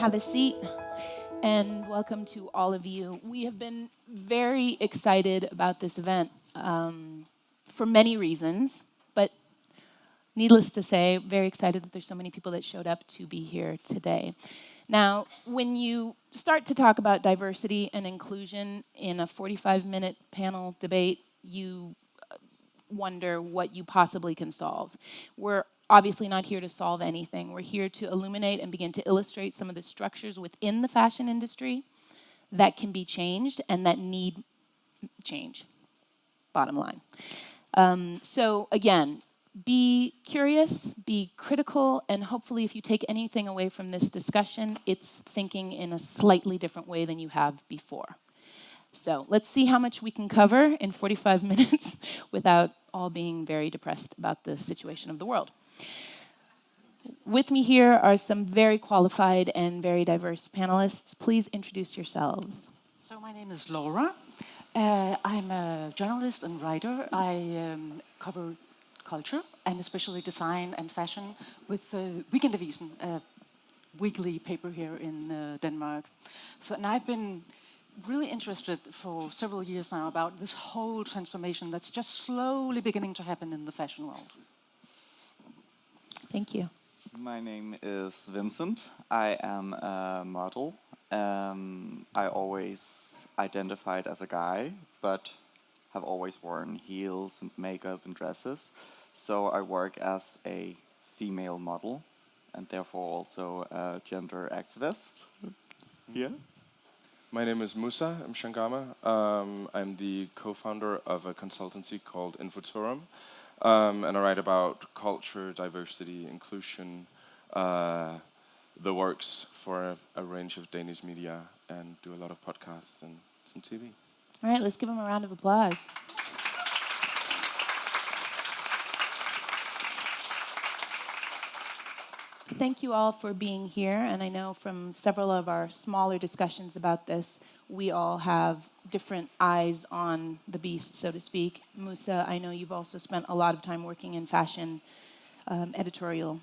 have a seat, and welcome to all of you. We have been very excited about this event for many reasons, but needless to say, very excited that there's so many people that showed up to be here today. Now, when you start to talk about diversity and inclusion in a 45-minute panel debate, you wonder what you possibly can solve. We're obviously not here to solve anything. We're here to illuminate and begin to illustrate some of the structures within the fashion industry that can be changed and that need change, bottom line. So again, be curious, be critical, and hopefully if you take anything away from this discussion, it's thinking in a slightly different way than you have before. So let's see how much we can cover in 45 minutes without all being very depressed about the situation of the world. With me here are some very qualified and very diverse panelists. Please introduce yourselves. So my name is Laura. I'm a journalist and writer. I cover culture and especially design and fashion with Weekendavisen, a weekly paper here in Denmark. And I've been really interested for several years now about this whole transformation that's just slowly beginning to happen in the fashion world. Thank you. My name is Vincent. I am a model. I always identified as a guy, but have always worn heels and makeup and dresses. So I work as a female model and therefore also a gender activist. Yeah. My name is Moussa Mchangama. I'm the co-founder of a consultancy called futurum, and I write about culture, diversity, inclusion, the works for a range of Danish media, and do a lot of podcasts and some TV. All right, let's give them a round of applause. Thank you all for being here, and I know from several of our smaller discussions about this, we all have different eyes on the beast, so to speak. Moussa, I know you've also spent a lot of time working in fashion editorial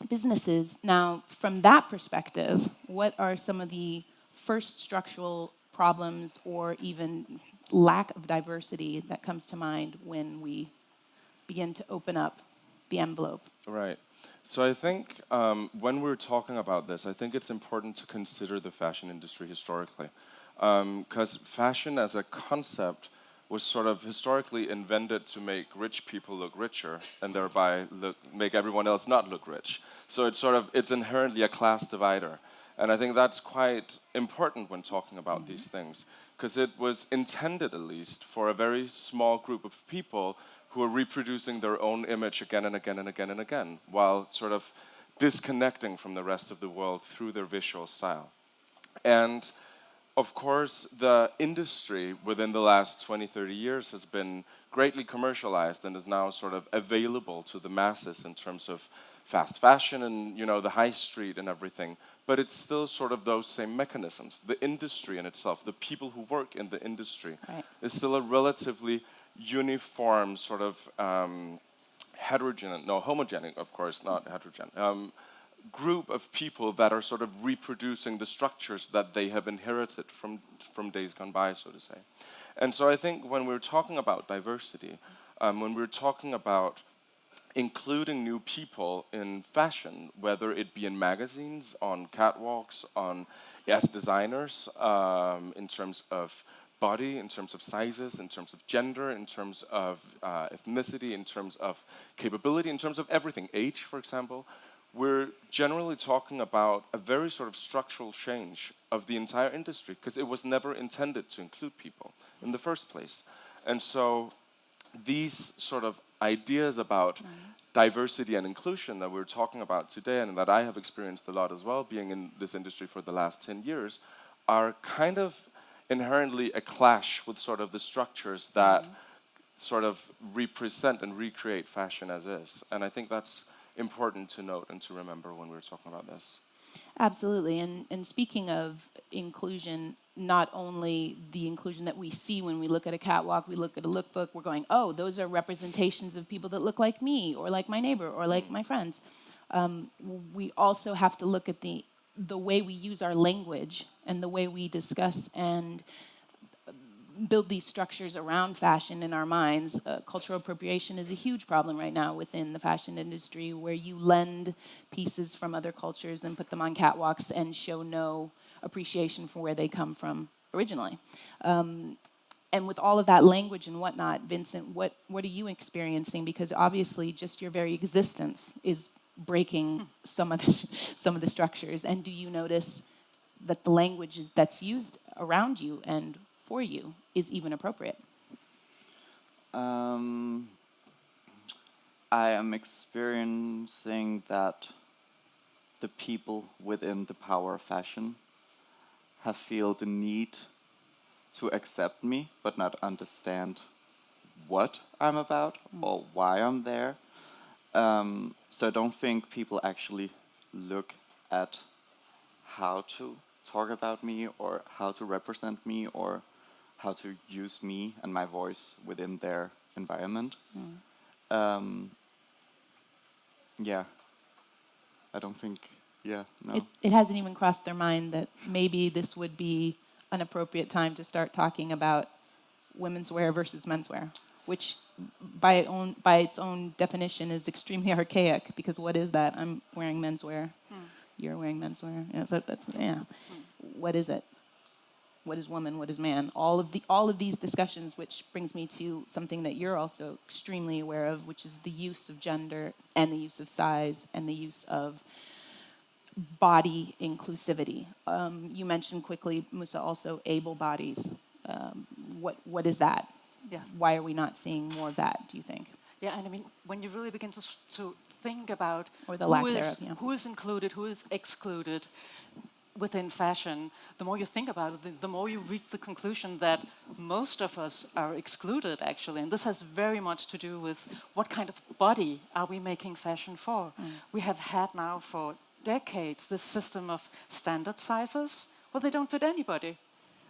businesses. Now, from that perspective, what are some of the first structural problems or even lack of diversity that comes to mind when we begin to open up the envelope? Right. So I think when we're talking about this, I think it's important to consider the fashion industry historically. Because fashion as a concept was sort of historically invented to make rich people look richer and thereby make everyone else not look rich. So it's inherently a class divider. And I think that's quite important when talking about these things, because it was intended, at least, for a very small group of people who are reproducing their own image again and again and again and again, while sort of disconnecting from the rest of the world through their visual style. And of course, the industry within the last 20, 30 years has been greatly commercialized and is now sort of available to the masses in terms of fast fashion and, you know, the high street and everything. But it's still sort of those same mechanisms. The industry in itself, the people who work in the industry, is still a relatively uniform sort of homogenic, of course, not heterogeneous, group of people that are sort of reproducing the structures that they have inherited from days gone by, so to say. And so I think when we're talking about diversity, when we're talking about including new people in fashion, whether it be in magazines, on catwalks, as designers, in terms of body, in terms of sizes, in terms of gender, in terms of ethnicity, in terms of capability, in terms of everything, age, for example, we're generally talking about a very sort of structural change of the entire industry, because it was never intended to include people in the first place. And so these sort of ideas about diversity and inclusion that we're talking about today, and that I have experienced a lot as well, being in this industry for the last 10 years, are kind of inherently a clash with sort of the structures that sort of represent and recreate fashion as is. And I think that's important to note and to remember when we're talking about this. Absolutely. And speaking of inclusion, not only the inclusion that we see when we look at a catwalk, we look at a lookbook, we're going, oh, those are representations of people that look like me or like my neighbor or like my friends. We also have to look at the the way we use our language and the way we discuss and build these structures around fashion in our minds. Cultural appropriation is a huge problem right now within the fashion industry, where you lend pieces from other cultures and put them on catwalks and show no appreciation for where they come from originally. And with all of that language and whatnot, Vincent, what are you experiencing? Because obviously just your very existence is breaking some of the structures. And do you notice that the language that's used around you and for you is even appropriate? I am experiencing that the people within the power of fashion have feel the need to accept me, but not understand what I'm about or why I'm there. So I don't think people actually look at how to talk about me or how to represent me or how to use me and my voice within their environment. Yeah, I don't think, no. It hasn't even crossed their mind that maybe this would be an appropriate time to start talking about women's wear versus menswear, which by its own definition is extremely archaic, because what is that? I'm wearing menswear. You're wearing menswear. Yeah, so that's. What is it? What is woman? What is man? All of these discussions, which brings me to something that you're also extremely aware of, which is the use of gender and the use of size and the use of body inclusivity. You mentioned quickly, Moussa, also able bodies. What is that? Yeah. Why are we not seeing more of that, do you think? Yeah, and I mean, when you really begin to think about Or the lack thereof, yeah. who is included, who is excluded within fashion, the more you think about it, the more you reach the conclusion that most of us are excluded, actually. And this has very much to do with what kind of body are we making fashion for. We have had now for decades this system of standard sizes. Well, they don't fit anybody.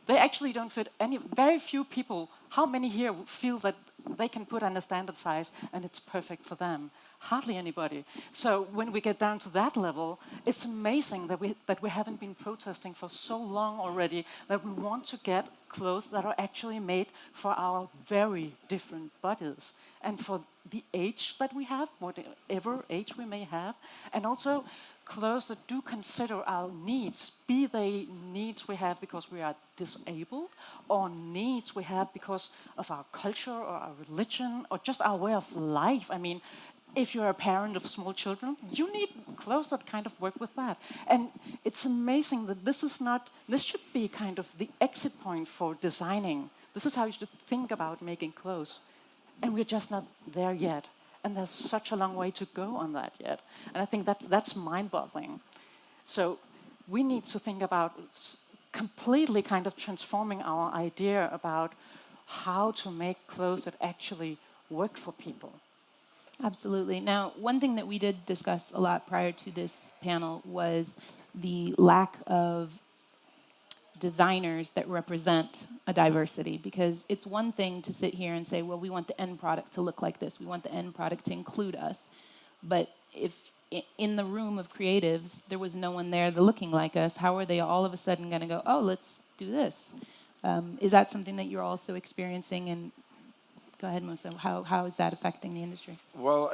They actually don't fit very few people. How many here feel that they can put on a standard size and it's perfect for them? Hardly anybody. So when we get down to that level, it's amazing that we haven't been protesting for so long already, that we want to get clothes that are actually made for our very different bodies and for the age that we have, whatever age we may have, and also clothes that do consider our needs, be they needs we have because we are disabled, or needs we have because of our culture or our religion or just our way of life. I mean, if you're a parent of small children, you need clothes that kind of work with that. And it's amazing that this should be kind of the exit point for designing. This is how you should think about making clothes. And we're just not there yet. And there's such a long way to go on that yet. And I think that's mind-boggling. So we need to think about completely kind of transforming our idea about how to make clothes that actually work for people. Absolutely. Now, one thing that we did discuss a lot prior to this panel was the lack of designers that represent a diversity, because it's one thing to sit here and say, well, we want the end product to look like this. We want the end product to include us. But if in the room of creatives, there was no one there looking like us, how are they all of a sudden going to go, oh, let's do this? Is that something that you're also experiencing? And go ahead, Moussa. How is that affecting the industry? Well,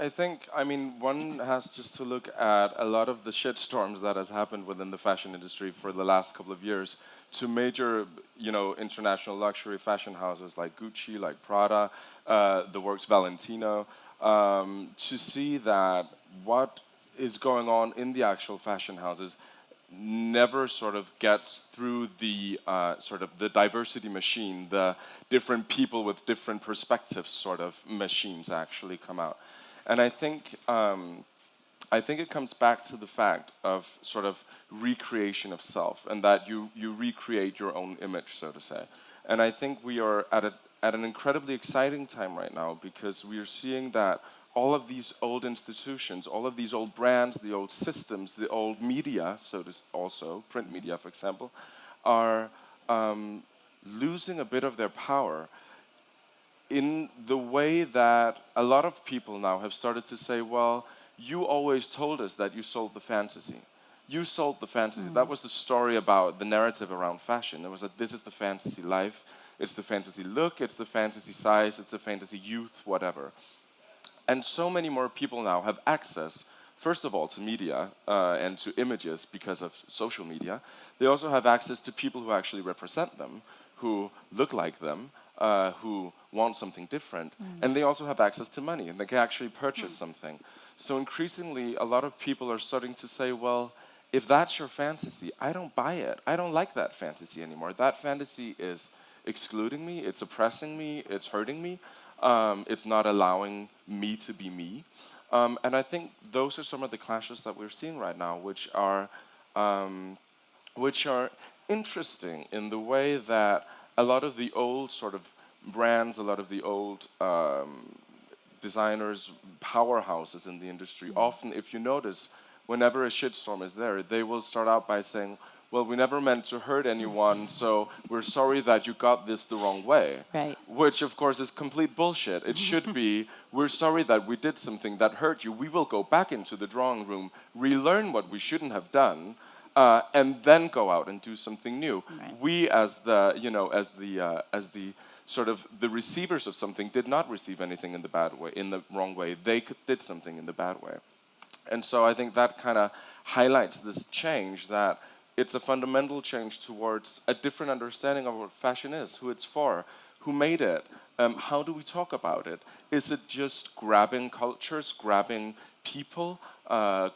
I mean, one has just to look at a lot of the shitstorms that has happened within the fashion industry for the last couple of years to major, international luxury fashion houses like Gucci, like Prada, the works Valentino, to see that what is going on in the actual fashion houses never sort of gets through the sort of the diversity machine, the different people with different perspectives sort of machines actually come out. And I think it comes back to the fact of sort of recreation of self, and that you recreate your own image, so to say. And I think we are at an incredibly exciting time right now, because we are seeing that all of these old institutions, all of these old brands, the old systems, the old media, so to also print media, for example, are losing a bit of their power in the way that a lot of people now have started to say, well, you always told us that you sold the fantasy. you sold the fantasy. That was the story about the narrative around fashion. It was that this is the fantasy life, it's the fantasy look, it's the fantasy size, it's the fantasy youth, whatever. And so many more people now have access, first of all, to media and to images because of social media. They also have access to people who actually represent them, who look like them, who want something different. And they also have access to money, and they can actually purchase something. So increasingly, a lot of people are starting to say, well, if that's your fantasy, I don't buy it. I don't like that fantasy anymore. That fantasy is excluding me, it's oppressing me, it's hurting me. It's not allowing me to be me. And I think those are some of the clashes that we're seeing right now, which are interesting in the way that a lot of the old sort of brands, a lot of the old designers, powerhouses in the industry, often, if you notice, whenever a shitstorm is there, they will start out by saying, well, we never meant to hurt anyone, so we're sorry that you got this the wrong way. Right. Which, of course, is complete bullshit. It should be, we're sorry that we did something that hurt you. We will go back into the drawing room, relearn what we shouldn't have done, and then go out and do something new. Right. We, as the, as the sort of the receivers of something, did not receive anything in the bad way, in the wrong way. They did something in the bad way. And so I think that kind of highlights this change, that it's a fundamental change towards a different understanding of what fashion is, who it's for, who made it, how do we talk about it? Is it just grabbing cultures, grabbing people,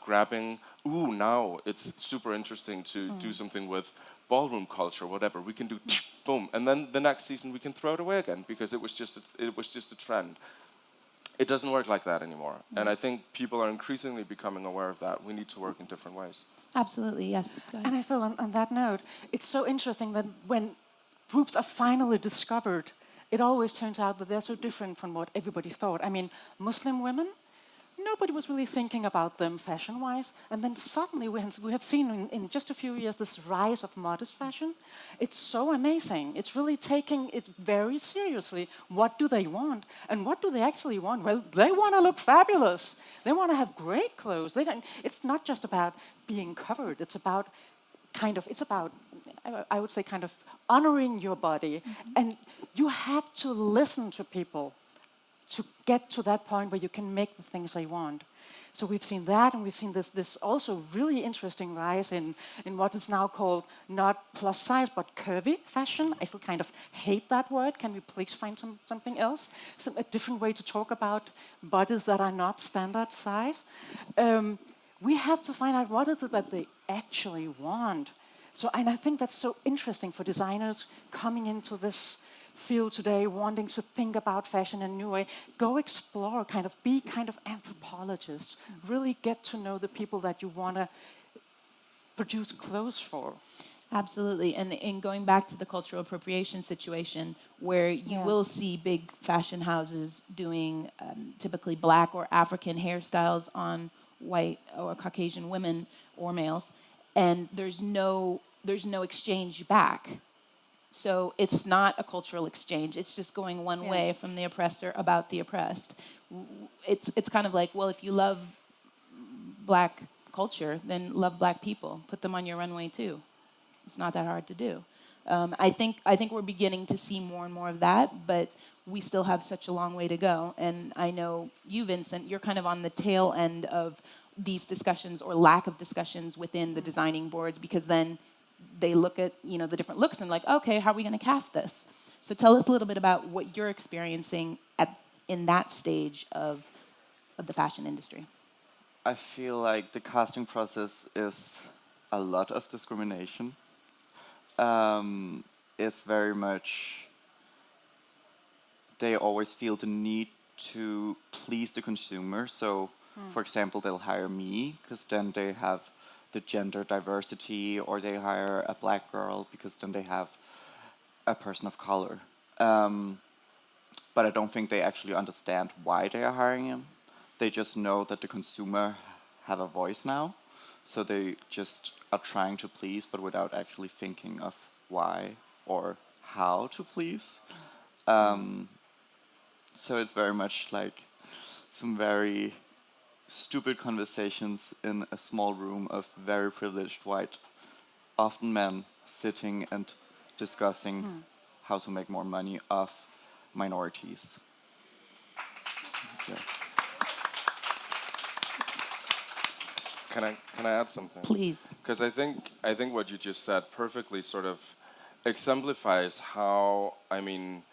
grabbing, now it's super interesting to do something with ballroom culture, whatever. We can do boom, and then the next season we can throw it away again because it was just a trend. It doesn't work like that anymore. And I think people are increasingly becoming aware of that. We need to work in different ways. Absolutely, yes. Go ahead. And I feel on that note, it's so interesting that when groups are finally discovered, it always turns out that they're so different from what everybody thought. I mean, Muslim women, nobody was really thinking about them fashion-wise. And then suddenly we have seen in just a few years this rise of modest fashion. It's so amazing. It's really taking it very seriously. What do they want? And what do they actually want? Well, they want to look fabulous. They want to have great clothes. They don't, it's not just about being covered. It's about I would say, kind of honoring your body. And you have to listen to people to get to that point where you can make the things they want. So we've seen that, and we've seen this also really interesting rise in what is now called not plus size, but curvy fashion. I still kind of hate that word. Can we please find something else? A different way to talk about bodies that are not standard size. We have to find out what is it that they actually want. So, and I think that's so interesting for designers coming into this field today, wanting to think about fashion in a new way. Go explore, be anthropologists. Really get to know the people that you want to produce clothes for. Absolutely. And in going back to the cultural appropriation situation, where you will see big fashion houses doing typically Black or African hairstyles on white or Caucasian women or males, and there's no exchange back. So it's not a cultural exchange. It's just going one way from the oppressor about the oppressed. It's kind of like, well, if you love Black culture, then love Black people. Put them on your runway too. It's not that hard to do. I think we're beginning to see more and more of that, but we still have such a long way to go. And I know you, Vincent, you're kind of on the tail end of these discussions or lack of discussions within the designing boards, because then they look at the different looks and like, okay, how are we going to cast this? So tell us a little bit about what you're experiencing in that stage of the fashion industry. I feel like the casting process is a lot of discrimination. It's very much, they always feel the need to please the consumer. So, for example, they'll hire me because then they have the gender diversity, or they hire a Black girl because then they have a person of color. But I don't think they actually understand why they are hiring him. They just know that the consumer have a voice now. So they just are trying to please, but without actually thinking of why or how to please. So it's very much like some very stupid conversations in a small room of very privileged white, often men, sitting and discussing how to make more money off minorities. Yeah. Can I add something? Please. Because I think what you just said perfectly sort of exemplifies how, I mean,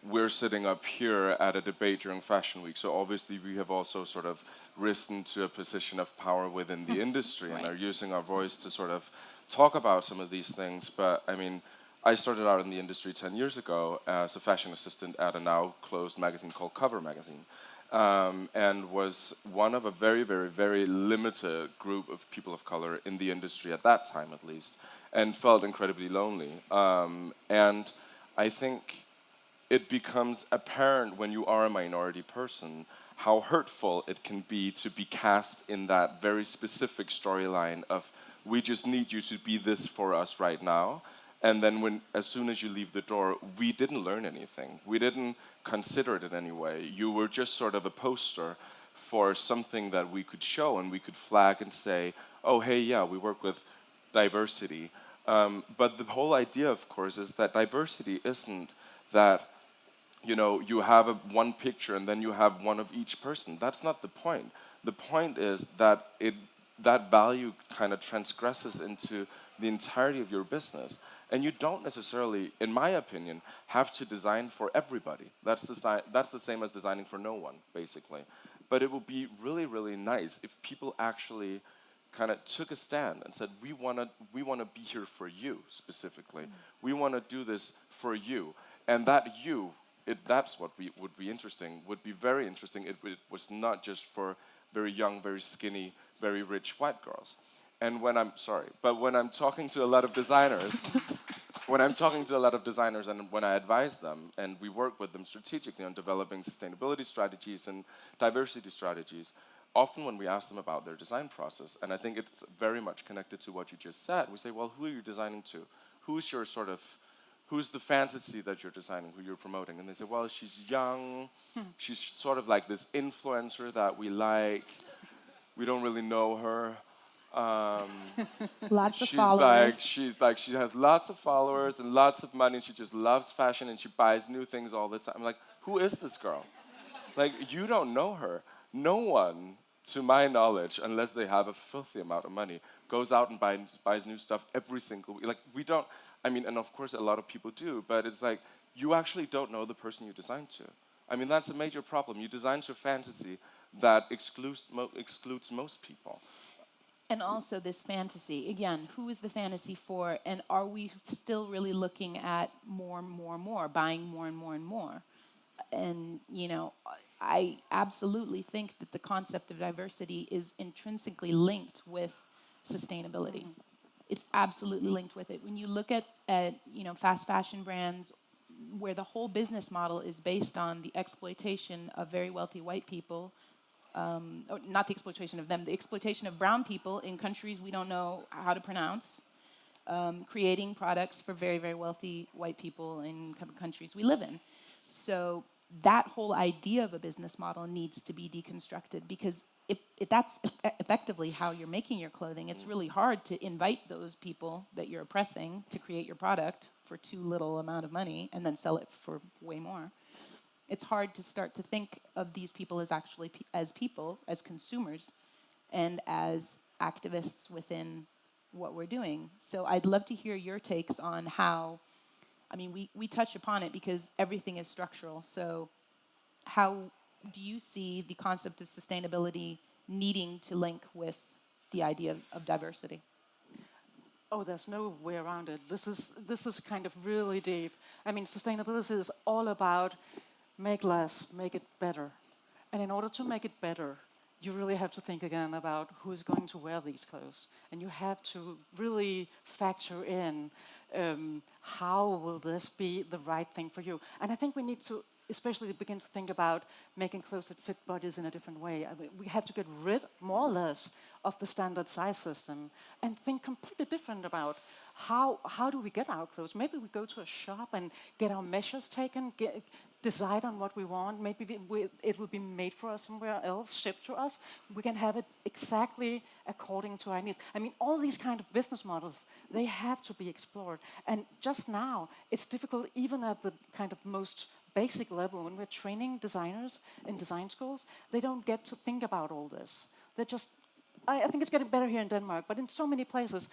we're sitting up here at a debate during Fashion Week, so obviously we have also sort of risen to a position of power within the industry and are using our voice to sort of talk about some of these things. But I mean, I started out in the industry 10 years ago as a fashion assistant at a now closed magazine called Cover Magazine. And was one of a very, very, very limited group of people of color in the industry at that time, at least, and felt incredibly lonely. And I think it becomes apparent when you are a minority person how hurtful it can be to be cast in that very specific storyline of, we just need you to be this for us right now. And then as soon as you leave the door, we didn't learn anything. We didn't consider it in any way. You were just sort of a poster for something that we could show and we could flag and say, oh, hey, yeah, we work with diversity. But the whole idea, of course, is that diversity isn't that, you know, you have one picture and then you have one of each person. That's not the point. The point is that that value kind of transgresses into the entirety of your business. And you don't necessarily, in my opinion, have to design for everybody. That's the same as designing for no one, basically. But it would be really, really nice if people actually kind of took a stand and said, we want to be here for you, specifically. We want to do this for you. And that you, that's what would be interesting, would be very interesting if it was not just for very young, very skinny, very rich white girls. And when I'm talking to a lot of designers, and when I advise them, and we work with them strategically on developing sustainability strategies and diversity strategies, often when we ask them about their design process, and I think it's very much connected to what you just said, we say, well, who are you designing to? Who's the fantasy that you're designing, who you're promoting? And they say, well, she's young, she's sort of like this influencer that we like, we don't really know her. Lots of followers. She has lots of followers and lots of money. She just loves fashion and she buys new things all the time. I'm like, who is this girl? Like, you don't know her. No one, to my knowledge, unless they have a filthy amount of money, goes out and buys new stuff every single week. Like, we don't. I mean, and of course a lot of people do, but it's like, you actually don't know the person you design to. I mean, that's a major problem. You design to fantasy that excludes most people. And also this fantasy, again, who is the fantasy for, and are we still really looking at more and more and more, buying more and more and more? And, you know, I absolutely think that the concept of diversity is intrinsically linked with sustainability. It's absolutely linked with it. When you look at you know, fast fashion brands where the whole business model is based on the exploitation of very wealthy white people, not the exploitation of them, the exploitation of brown people in countries we don't know how to pronounce, creating products for very, very wealthy white people in countries we live in. So that whole idea of a business model needs to be deconstructed, because if that's effectively how you're making your clothing, it's really hard to invite those people that you're oppressing to create your product for too little amount of money and then sell it for way more. It's hard to start to think of these people as actually as people, as consumers, and as activists within what we're doing. So I'd love to hear your takes on how, I mean, we touch upon it because everything is structural. So how do you see the concept of sustainability needing to link with the idea of diversity? Oh, there's no way around it. This is kind of really deep. I mean, sustainability is all about make less, make it better. And in order to make it better, you really have to think again about who's going to wear these clothes. And you have to really factor in how will this be the right thing for you. And I think we need to especially begin to think about making clothes that fit bodies in a different way. I mean, we have to get rid, more or less, of the standard size system and think completely different about how do we get our clothes? Maybe we go to a shop and get our measures taken, decide on what we want. Maybe it will be made for us somewhere else, shipped to us. We can have it exactly according to our needs. I mean, all these kind of business models, they have to be explored. And just now, it's difficult even at the kind of most basic level. When we're training designers in design schools, they don't get to think about all this. They're just, I think it's getting better here in Denmark, but in so many places,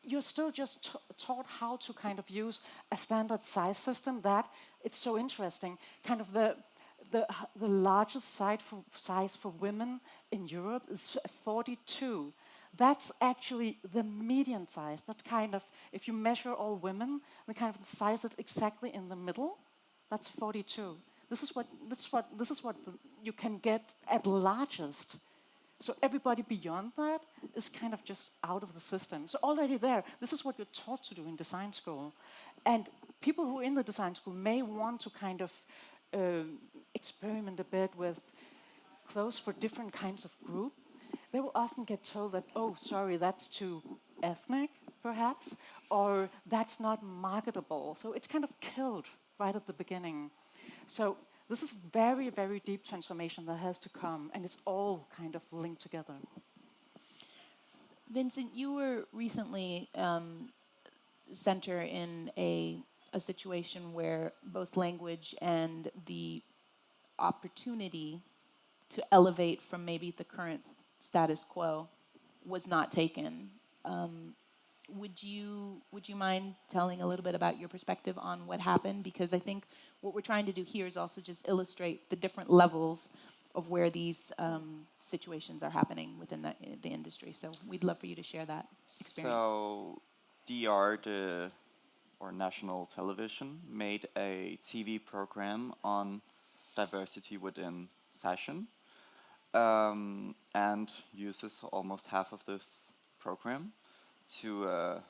you're still just taught how to kind of use a standard size system. That it's so interesting. Kind of the largest size for women in Europe is 42. That's actually the median size. That's kind of, if you measure all women, the kind of the size that's exactly in the middle, that's 42. This is what you can get at largest. So everybody beyond that is kind of just out of the system. So already there, this is what you're taught to do in design school. And people who are in the design school may want to kind of experiment a bit with clothes for different kinds of group. They will often get told that, oh, sorry, that's too ethnic, perhaps, or that's not marketable. So it's kind of killed right at the beginning. So this is very, very deep transformation that has to come, and it's all kind of linked together. Vincent, you were recently center in a situation where both language and the opportunity to elevate from maybe the current status quo was not taken. Would you mind telling a little bit about your perspective on what happened? Because I think what we're trying to do here is also just illustrate the different levels of where these situations are happening within the industry. So we'd love for you to share that experience. So DR, or national television, made a TV program on diversity within fashion, and uses almost half of this program to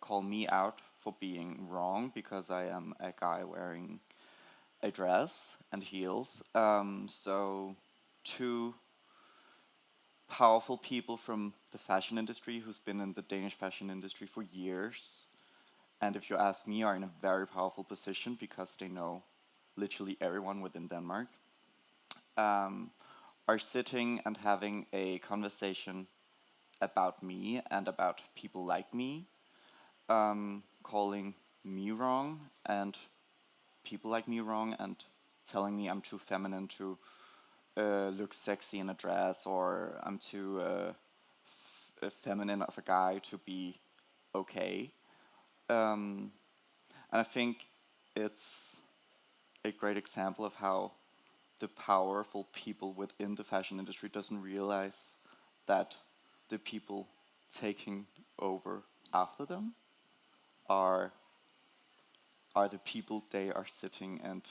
call me out for being wrong because I am a guy wearing a dress and heels. So two powerful people from the fashion industry who's been in the Danish fashion industry for years, and if you ask me, are in a very powerful position because they know literally everyone within Denmark, are sitting and having a conversation about me and about people like me, calling me wrong and people like me wrong and telling me I'm too feminine to look sexy in a dress, or I'm too feminine of a guy to be okay. And I think it's a great example of how the powerful people within the fashion industry doesn't realize that the people taking over after them are the people they are sitting and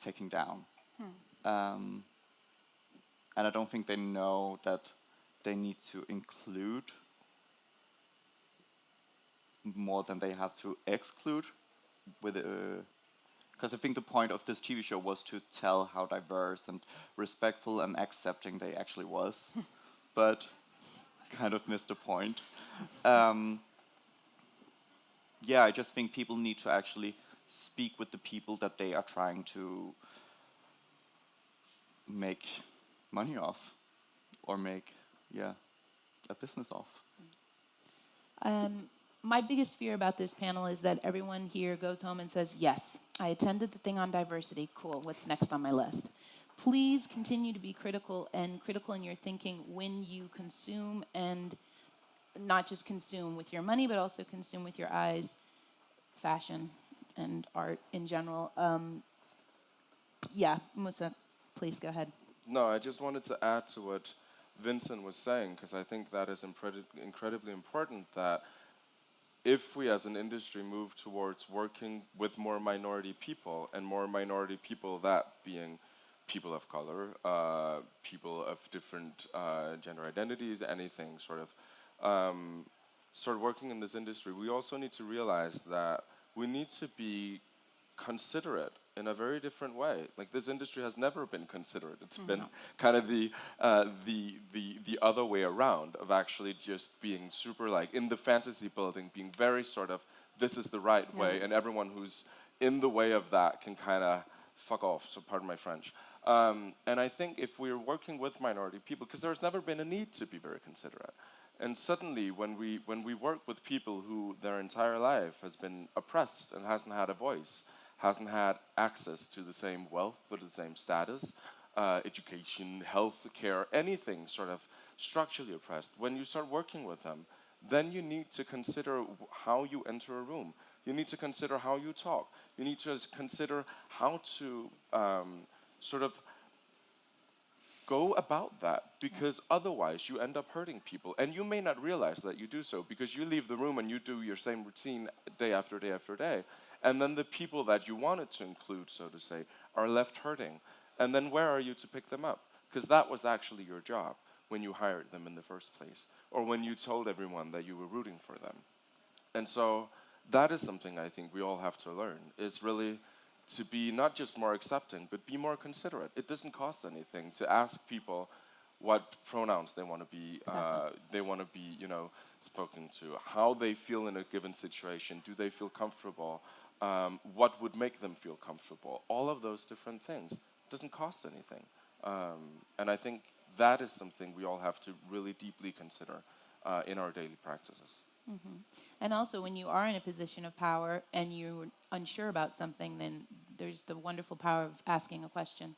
taking down. And I don't think they know that they need to include more than they have to exclude, because I think the point of this TV show was to tell how diverse and respectful and accepting they actually was, but kind of missed the point. Yeah, I just think people need to actually speak with the people that they are trying to make money off, or make, a business off. My biggest fear about this panel is that everyone here goes home and says, yes, I attended the thing on diversity. Cool, what's next on my list? Please continue to be critical in your thinking when you consume, and not just consume with your money, but also consume with your eyes, fashion and art in general. Moussa, please go ahead. No, I just wanted to add to what Vincent was saying, because I think that is incredibly important, that if we as an industry move towards working with more minority people, and more minority people, that being people of color, people of different gender identities, anything sort of, start working in this industry, we also need to realize that we need to be considerate in a very different way. Like, this industry has never been considerate. It's been kind of the other way around, of actually just being super, like, in the fantasy building, being very sort of, this is the right way, and everyone who's in the way of that can kind of fuck off, so pardon my French. And I think if we're working with minority people, because there's never been a need to be very considerate, and suddenly when we work with people who their entire life has been oppressed and hasn't had a voice, hasn't had access to the same wealth or the same status, education, health care, anything sort of structurally oppressed, when you start working with them, then you need to consider how you enter a room. You need to consider how you talk. You need to consider how to sort of go about that, because otherwise you end up hurting people. And you may not realize that you do so, because you leave the room and you do your same routine day after day after day. And then the people that you wanted to include, so to say, are left hurting. And then where are you to pick them up? Because that was actually your job when you hired them in the first place, or when you told everyone that you were rooting for them. And so that is something I think we all have to learn, is really to be not just more accepting, but be more considerate. It doesn't cost anything to ask people what pronouns they want to be, spoken to, how they feel in a given situation, do they feel comfortable, what would make them feel comfortable. All of those different things doesn't cost anything. And I think that is something we all have to really deeply consider in our daily practices. And also, when you are in a position of power and you're unsure about something, then there's the wonderful power of asking a question.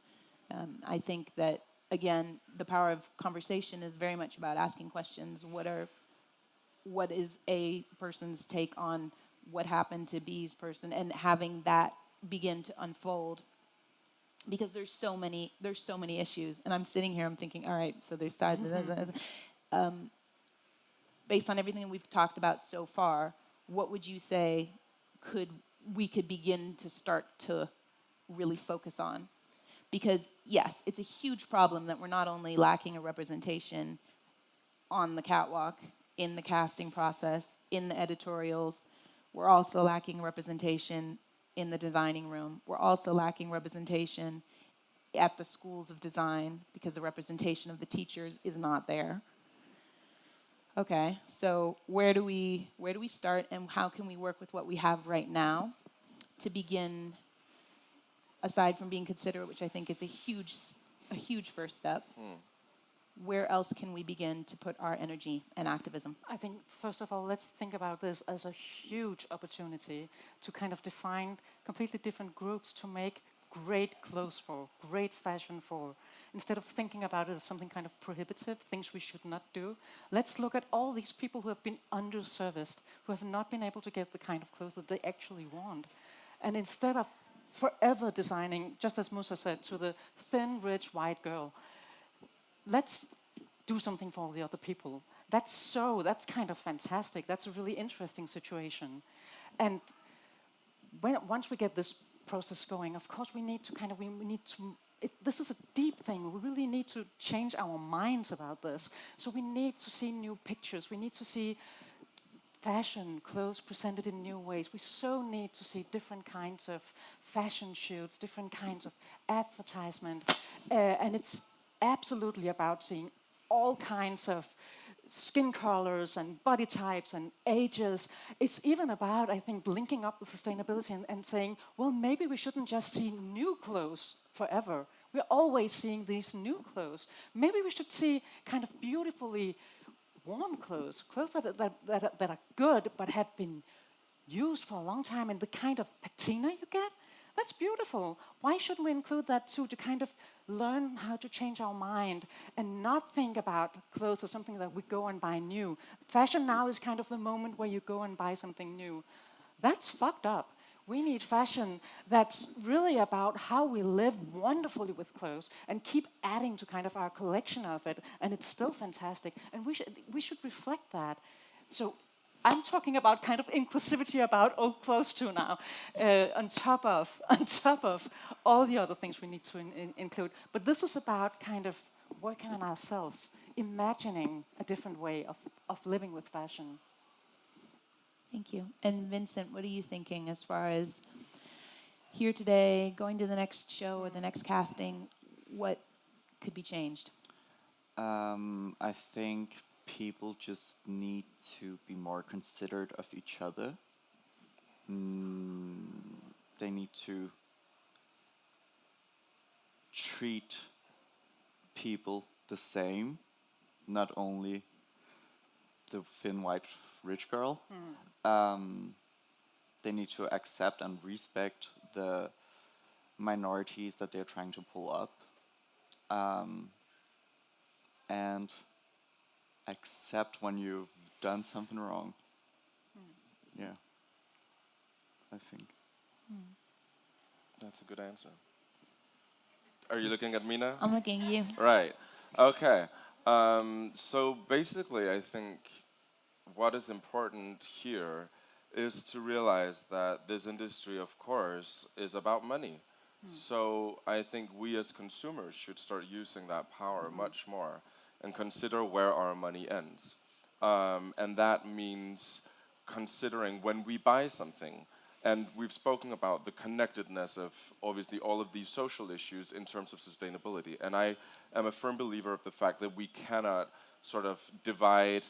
I think that, again, the power of conversation is very much about asking questions. What is A person's take on what happened to B's person, and having that begin to unfold. Because there's so many issues, and I'm sitting here, I'm thinking, all right, so there's sides. Based on everything we've talked about so far, what would you say we could begin to start to really focus on? Because yes, it's a huge problem that we're not only lacking a representation on the catwalk, in the casting process, in the editorials, we're also lacking representation in the designing room. We're also lacking representation at the schools of design, because the representation of the teachers is not there. Okay, so where do we start, and how can we work with what we have right now to begin, aside from being considerate, which I think is a huge first step, where else can we begin to put our energy and activism? I think, first of all, let's think about this as a huge opportunity to kind of define completely different groups to make great clothes for, great fashion for. Instead of thinking about it as something kind of prohibitive, things we should not do, let's look at all these people who have been underserviced, who have not been able to get the kind of clothes that they actually want. And instead of forever designing, just as Moussa said, to the thin, rich, white girl, let's do something for all the other people. That's kind of fantastic. That's a really interesting situation. And once we get this process going, of course we need to this is a deep thing. We really need to change our minds about this. So we need to see new pictures. We need to see fashion, clothes presented in new ways. We so need to see different kinds of fashion shoots, different kinds of advertisement. And it's absolutely about seeing all kinds of skin colors and body types and ages. It's even about, I think, linking up with sustainability and saying, well, maybe we shouldn't just see new clothes forever. We're always seeing these new clothes. Maybe we should see kind of beautifully worn clothes that are good but have been used for a long time, and the kind of patina you get, that's beautiful. Why shouldn't we include that too, to kind of learn how to change our mind and not think about clothes as something that we go and buy new? Fashion now is kind of the moment where you go and buy something new. That's fucked up. We need fashion that's really about how we live wonderfully with clothes and keep adding to kind of our collection of it, and it's still fantastic. And we should reflect that. So I'm talking about kind of inclusivity about old clothes too now, on top of all the other things we need to include. But this is about kind of working on ourselves, imagining a different way of living with fashion. Thank you. And Vincent, what are you thinking as far as here today, going to the next show or the next casting, what could be changed? I think people just need to be more considerate of each other. They need to treat people the same, not only the thin white rich girl. They need to accept and respect the minorities that they're trying to pull up, and accept when you've done something wrong. Yeah, I think. That's a good answer. Are you looking at me now? I'm looking at you. Right. Okay. So basically, I think what is important here is to realize that this industry, of course, is about money. So I think we as consumers should start using that power much more and consider where our money ends. And that means considering when we buy something, and we've spoken about the connectedness of obviously all of these social issues in terms of sustainability. And I am a firm believer of the fact that we cannot sort of divide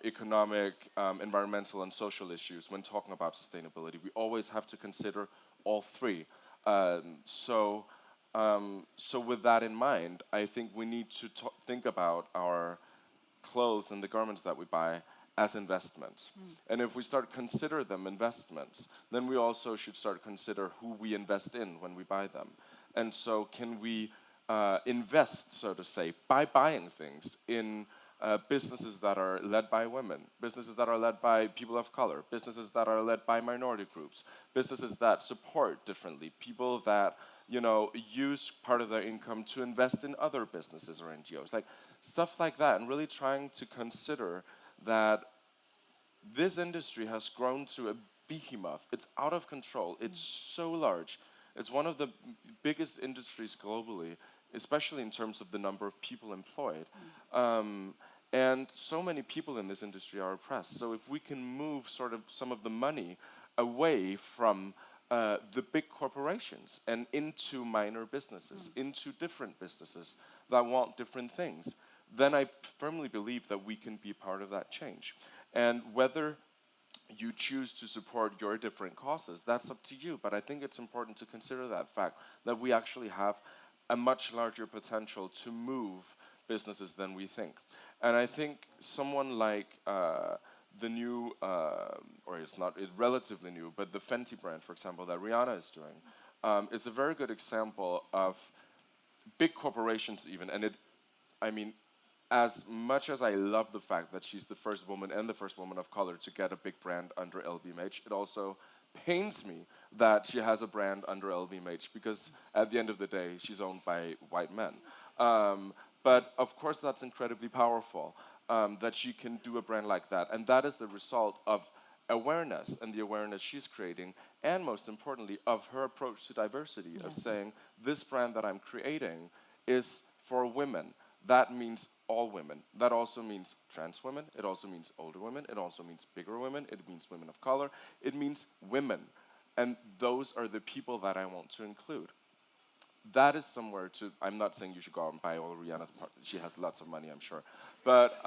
economic, environmental, and social issues when talking about sustainability. We always have to consider all three. So with that in mind, I think we need to think about our clothes and the garments that we buy as investments. And if we start consider them investments, then we also should start consider who we invest in when we buy them. And so can we invest, so to say, by buying things in businesses that are led by women, businesses that are led by people of color, businesses that are led by minority groups, businesses that support differently, people that, you know, use part of their income to invest in other businesses or NGOs, like stuff like that, and really trying to consider that this industry has grown to a behemoth. It's out of control. It's so large. It's one of the biggest industries globally, especially in terms of the number of people employed. And so many people in this industry are oppressed. So if we can move sort of some of the money away from the big corporations and into minor businesses, into different businesses that want different things, then I firmly believe that we can be part of that change. And whether you choose to support your different causes, that's up to you. But I think it's important to consider that fact, that we actually have a much larger potential to move businesses than we think. And I think someone like the new, or it's relatively new, but the Fenty brand, for example, that Rihanna is doing, is a very good example of big corporations even. And I mean, as much as I love the fact that she's the first woman and the first woman of color to get a big brand under LVMH, it also pains me that she has a brand under LVMH, because at the end of the day, she's owned by white men. But of course, that's incredibly powerful, that she can do a brand like that. And that is the result of awareness, and the awareness she's creating, and most importantly, of her approach to diversity, of saying, this brand that I'm creating is for women. That means all women. That also means trans women. It also means older women. It also means bigger women. It means women of color. It means women. And those are the people that I want to include. That is somewhere to, I'm not saying you should go out and buy all Rihanna's part. She has lots of money, I'm sure. But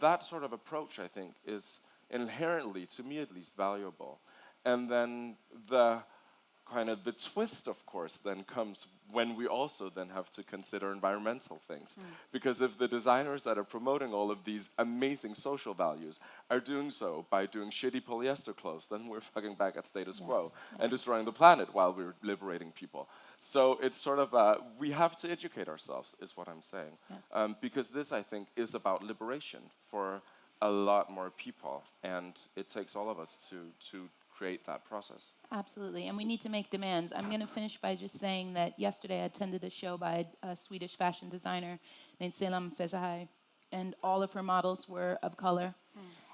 that sort of approach, I think, is inherently, to me at least, valuable. And then the twist, of course, then comes when we also then have to consider environmental things. Because if the designers that are promoting all of these amazing social values are doing so by doing shitty polyester clothes, then we're fucking back at status quo and destroying the planet while we're liberating people. So it's sort of, we have to educate ourselves, is what I'm saying. Because this, I think, is about liberation for a lot more people. And it takes all of us to create that process. Absolutely, and we need to make demands. I'm going to finish by just saying that yesterday I attended a show by a Swedish fashion designer named Selam Fezahai, and all of her models were of color.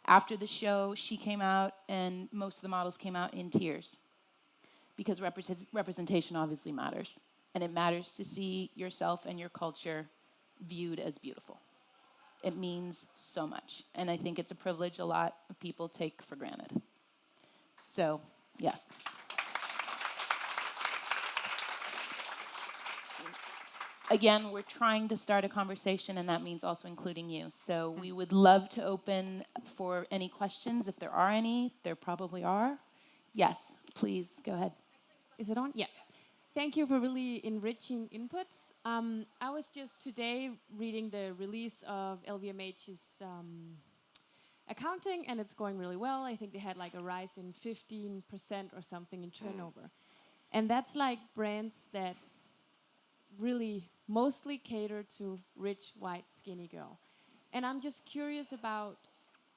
After the show, she came out, and most of the models came out in tears, because representation obviously matters, and it matters to see yourself and your culture viewed as beautiful. It means so much, and I think it's a privilege a lot of people take for granted. So, yes. again, we're trying to start a conversation, and that means also including you. So we would love to open for any questions, if there are any. There probably are. Yes, please, go ahead. Is it on? Yeah. Thank you for really enriching inputs. I was just today reading the release of LVMH's accounting, and it's going really well. I think they had like a rise in 15% or something in turnover. And that's like brands that really mostly cater to rich, white, skinny girl. And I'm just curious about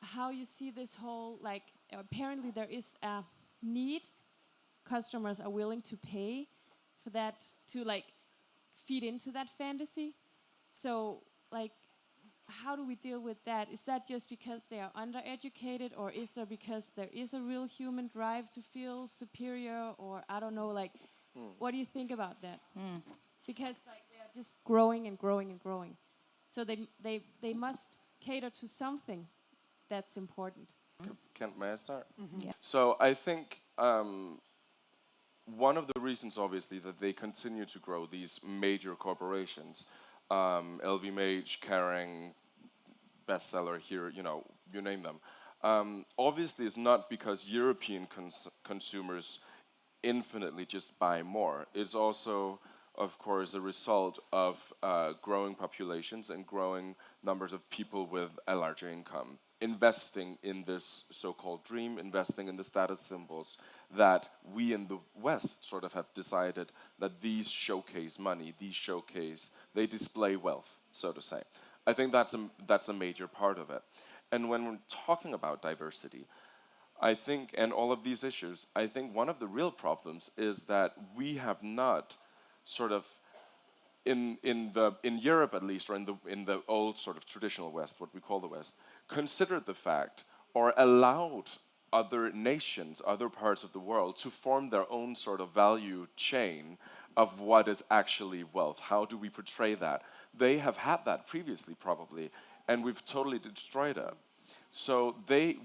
how you see this whole, like, apparently there is a need. Customers are willing to pay for that, to like feed into that fantasy. So like, how do we deal with that? Is that just because they are undereducated, or is there because there is a real human drive to feel superior, or I don't know, like, what do you think about that? Because like they are just growing and growing and growing. So they must cater to something that's important. May I start? Yeah. So I think one of the reasons, obviously, that they continue to grow, these major corporations, LVMH, Kering, bestseller here, you name them, obviously is not because European consumers infinitely just buy more. It's also, of course, a result of growing populations and growing numbers of people with a larger income, investing in this so-called dream, investing in the status symbols that we in the West sort of have decided that these showcase money, they display wealth, so to say. I think that's a major part of it. And when we're talking about diversity, I think, and all of these issues, I think one of the real problems is that we have not sort of, in Europe at least, or in the old sort of traditional West, what we call the West, considered the fact or allowed other nations, other parts of the world, to form their own sort of value chain of what is actually wealth. How do we portray that? They have had that previously, probably, and we've totally destroyed it. So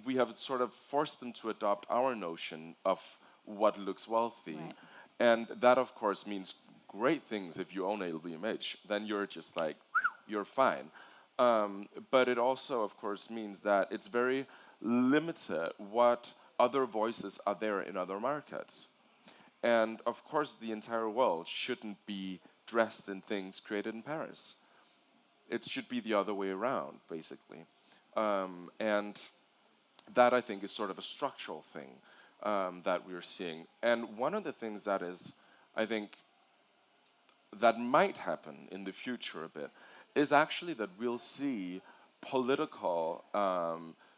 we have sort of forced them to adopt our notion of what looks wealthy. Right. And that, of course, means great things if you own a LVMH. Then you're just like, you're fine. But it also, of course, means that it's very limited what other voices are there in other markets. And, of course, the entire world shouldn't be dressed in things created in Paris. It should be the other way around, basically. And that, I think, is sort of a structural thing that we're seeing. And one of the things that is, I think, that might happen in the future a bit is actually that we'll see political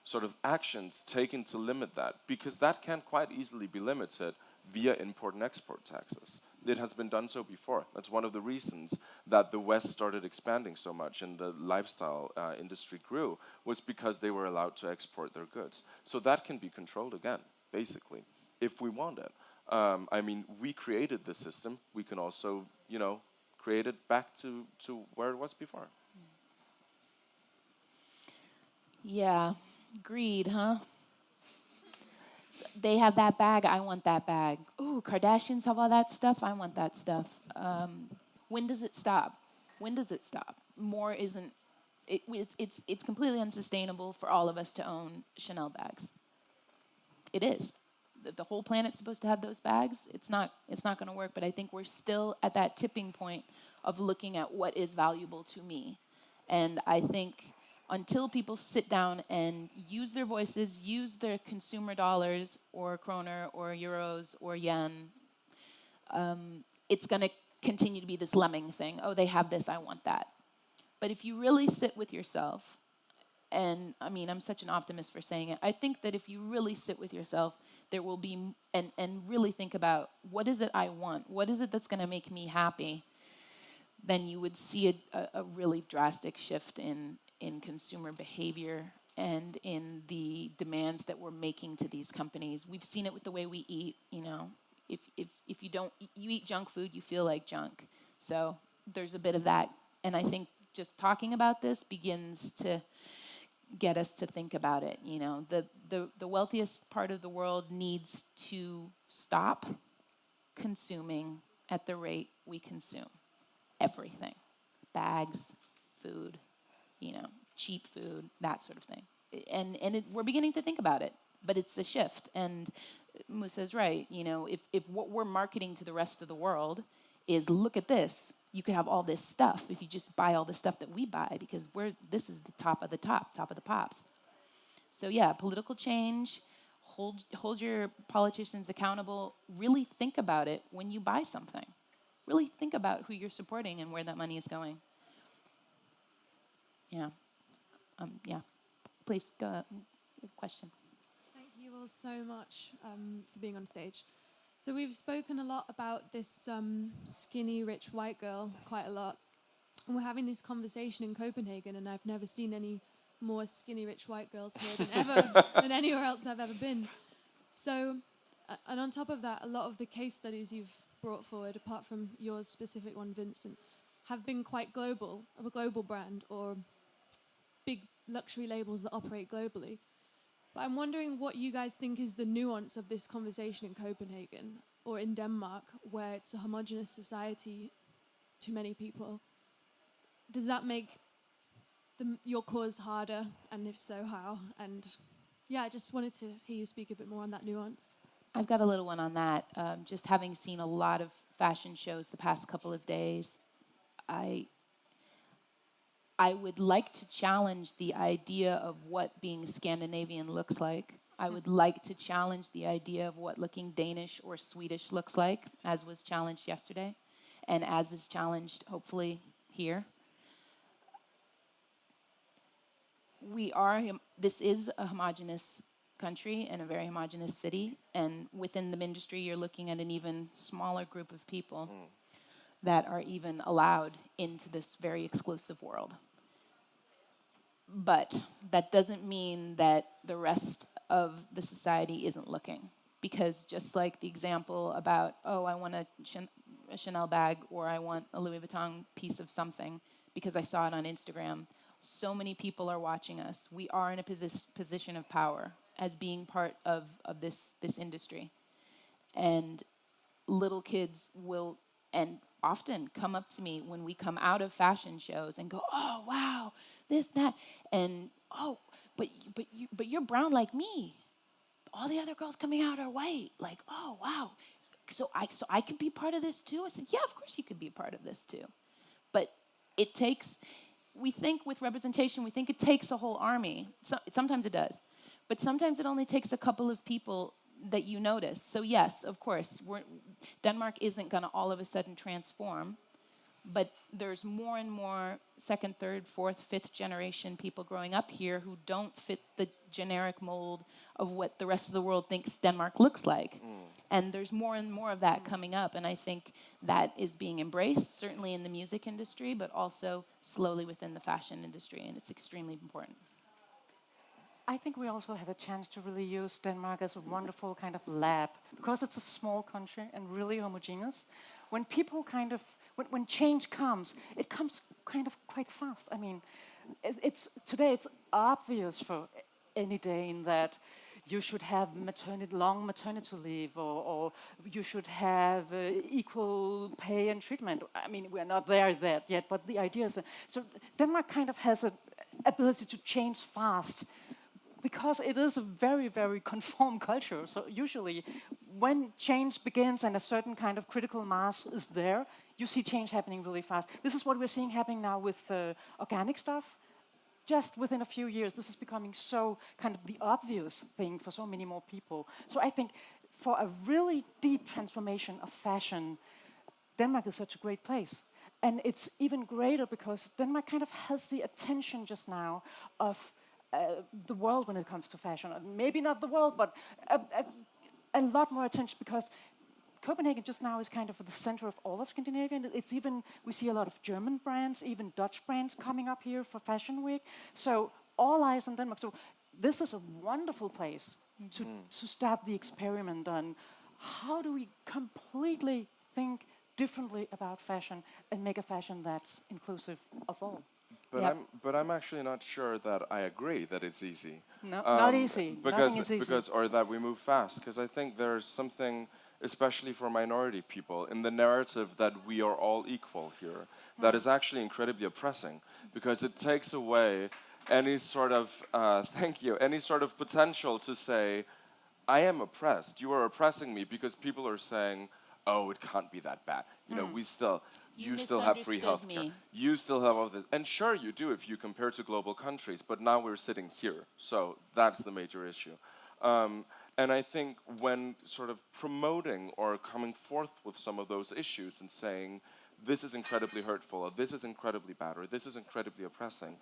sort of actions taken to limit that, because that can quite easily be limited via import and export taxes. It has been done so before. That's one of the reasons that the West started expanding so much and the lifestyle industry grew, was because they were allowed to export their goods. So that can be controlled again, basically, if we want it. I mean, we created the system. We can also, create it back to where it was before. Yeah, greed, huh? They have that bag, I want that bag. Ooh, Kardashians have all that stuff, I want that stuff. When does it stop? When does it stop? More isn't, it's completely unsustainable for all of us to own Chanel bags. It is. The whole planet's supposed to have those bags. It's not gonna work, but I think we're still at that tipping point of looking at what is valuable to me. And I think until people sit down and use their voices, use their consumer dollars or kroner or euros or yen, it's going to continue to be this lemming thing. Oh, they have this, I want that. But if you really sit with yourself, and I mean, I'm such an optimist for saying it, I think that if you really sit with yourself, there will be, and really think about, what is it I want? What is it that's going to make me happy? Then you would see a really drastic shift in consumer behavior and in the demands that we're making to these companies. We've seen it with the way we eat, If you eat junk food, you feel like junk. So there's a bit of that. And I think just talking about this begins to get us to think about it. The wealthiest part of the world needs to stop consuming at the rate we consume everything. bags, food, cheap food, that sort of thing. And we're beginning to think about it, but it's a shift. And Moussa's right. If what we're marketing to the rest of the world is, look at this, you could have all this stuff if you just buy all the stuff that we buy, because this is the top of the top of the pops. So yeah, political change, hold your politicians accountable, really think about it when you buy something. Really think about who you're supporting and where that money is going. Yeah. Please, go. Question. Thank you all so much for being on stage. So we've spoken a lot about this skinny, rich white girl quite a lot. And we're having this conversation in Copenhagen, and I've never seen any more skinny, rich white girls here than anywhere else I've ever been. So, and on top of that, a lot of the case studies you've brought forward, apart from yours specific one, Vincent, have been quite global, of a global brand, or big luxury labels that operate globally. But I'm wondering what you guys think is the nuance of this conversation in Copenhagen or in Denmark, where it's a homogenous society to many people. Does that make your cause harder, and if so, how? And yeah, I just wanted to hear you speak a bit more on that nuance. I've got a little one on that. Just having seen a lot of fashion shows the past couple of days, I would like to challenge the idea of what being Scandinavian looks like. I would like to challenge the idea of what looking Danish or Swedish looks like, as was challenged yesterday, and as is challenged, hopefully, here. This is a homogenous country and a very homogenous city, and within the industry, you're looking at an even smaller group of people that are even allowed into this very exclusive world. But that doesn't mean that the rest of the society isn't looking. Because just like the example about, I want a Chanel bag, or I want a Louis Vuitton piece of something because I saw it on Instagram, so many people are watching us. We are in a position of power as being part of this industry. And little kids will, and often come up to me when we come out of fashion shows and go, oh, wow, this, that, and but you're brown like me. All the other girls coming out are white. Like, oh, wow. So I could be part of this too? I said, yeah, of course you could be part of this too. But it takes, we think with representation, we think it takes a whole army. Sometimes it does. But sometimes it only takes a couple of people that you notice. So yes, of course, Denmark isn't going to all of a sudden transform, but there's more and more second, third, fourth, fifth generation people growing up here who don't fit the generic mold of what the rest of the world thinks Denmark looks like. And there's more and more of that coming up, and I think that is being embraced, certainly in the music industry, but also slowly within the fashion industry, and it's extremely important. I think we also have a chance to really use Denmark as a wonderful kind of lab, because it's a small country and really homogeneous. When people when change comes, it comes kind of quite fast. I mean, today it's obvious for any Dane that you should have long maternity leave, or you should have equal pay and treatment. I mean, we're not there yet, but the idea is so Denmark kind of has an ability to change fast, because it is a very, very conformed culture. So usually when change begins and a certain kind of critical mass is there, you see change happening really fast. This is what we're seeing happening now with organic stuff. Just within a few years, this is becoming so kind of the obvious thing for so many more people. So I think for a really deep transformation of fashion, Denmark is such a great place. And it's even greater because Denmark kind of has the attention just now of the world when it comes to fashion. Maybe not the world, but a lot more attention, because Copenhagen just now is kind of at the center of all of Scandinavia. And it's even, we see a lot of German brands, even Dutch brands coming up here for Fashion Week. So all eyes on Denmark. So this is a wonderful place to start the experiment on how do we completely think differently about fashion and make a fashion that's inclusive of all. But I'm actually not sure that I agree that it's easy. No, not easy. Or that we move fast. Because I think there's something especially for minority people, in the narrative that we are all equal here, that is actually incredibly oppressing, because it takes away any sort of, thank you, any sort of potential to say, I am oppressed, you are oppressing me, because people are saying, oh, it can't be that bad. You know, you still have free misunderstood healthcare. me. You still have all this. And sure you do if you compare to global countries, but now we're sitting here. So that's the major issue. And I think when sort of promoting or coming forth with some of those issues and saying, this is incredibly hurtful, or this is incredibly bad, or this is incredibly oppressing,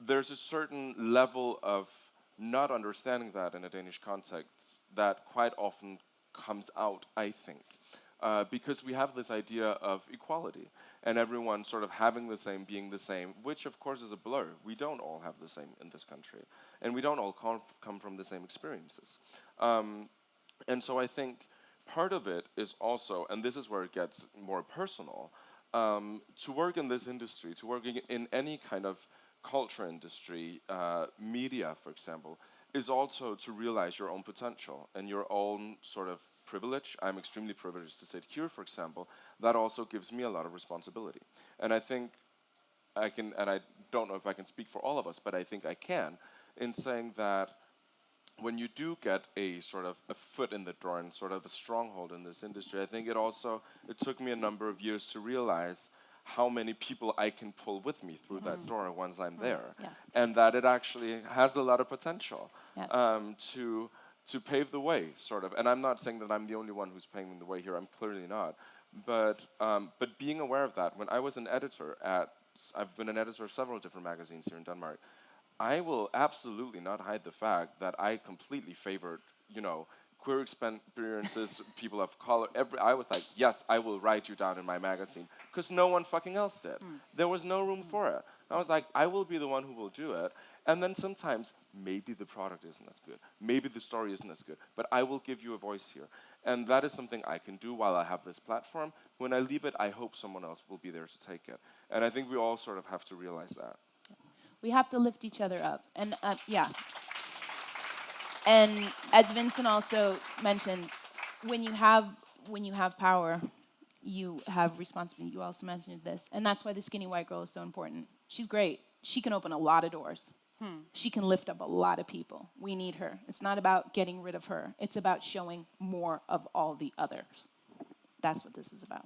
there's a certain level of not understanding that in a Danish context that quite often comes out, I think. Because we have this idea of equality and everyone sort of having the same, being the same, which of course is a blur. We don't all have the same in this country, and we don't all come from the same experiences. And so I think part of it is also, and this is where it gets more personal, to work in this industry, to work in any kind of culture industry, media, for example, is also to realize your own potential and your own sort of privilege. I'm extremely privileged to sit here, for example. That also gives me a lot of responsibility. And I think I can, and I don't know if I can speak for all of us, but I think I can, in saying that when you do get a sort of a foot in the door and sort of a stronghold in this industry, I think it took me a number of years to realize how many people I can pull with me through that door once I'm there. Yes. And that it actually has a lot of potential Yes. to pave the way, sort of. And I'm not saying that I'm the only one who's paving the way here, I'm clearly not. But being aware of that, when I was an editor I've been an editor of several different magazines here in Denmark, I will absolutely not hide the fact that I completely favored, queer experiences, people of color. I was like, yes, I will write you down in my magazine, because no one fucking else did. There was no room for it. I was like, I will be the one who will do it. And then sometimes, maybe the product isn't as good. Maybe the story isn't as good. But I will give you a voice here. And that is something I can do while I have this platform. When I leave it, I hope someone else will be there to take it. And I think we all sort of have to realize that. We have to lift each other up. And yeah. And as Vincent also mentioned, when you have power, you have responsibility. You also mentioned this. And that's why the skinny white girl is so important. She's great. She can open a lot of doors. She can lift up a lot of people. We need her. It's not about getting rid of her. It's about showing more of all the others. That's what this is about.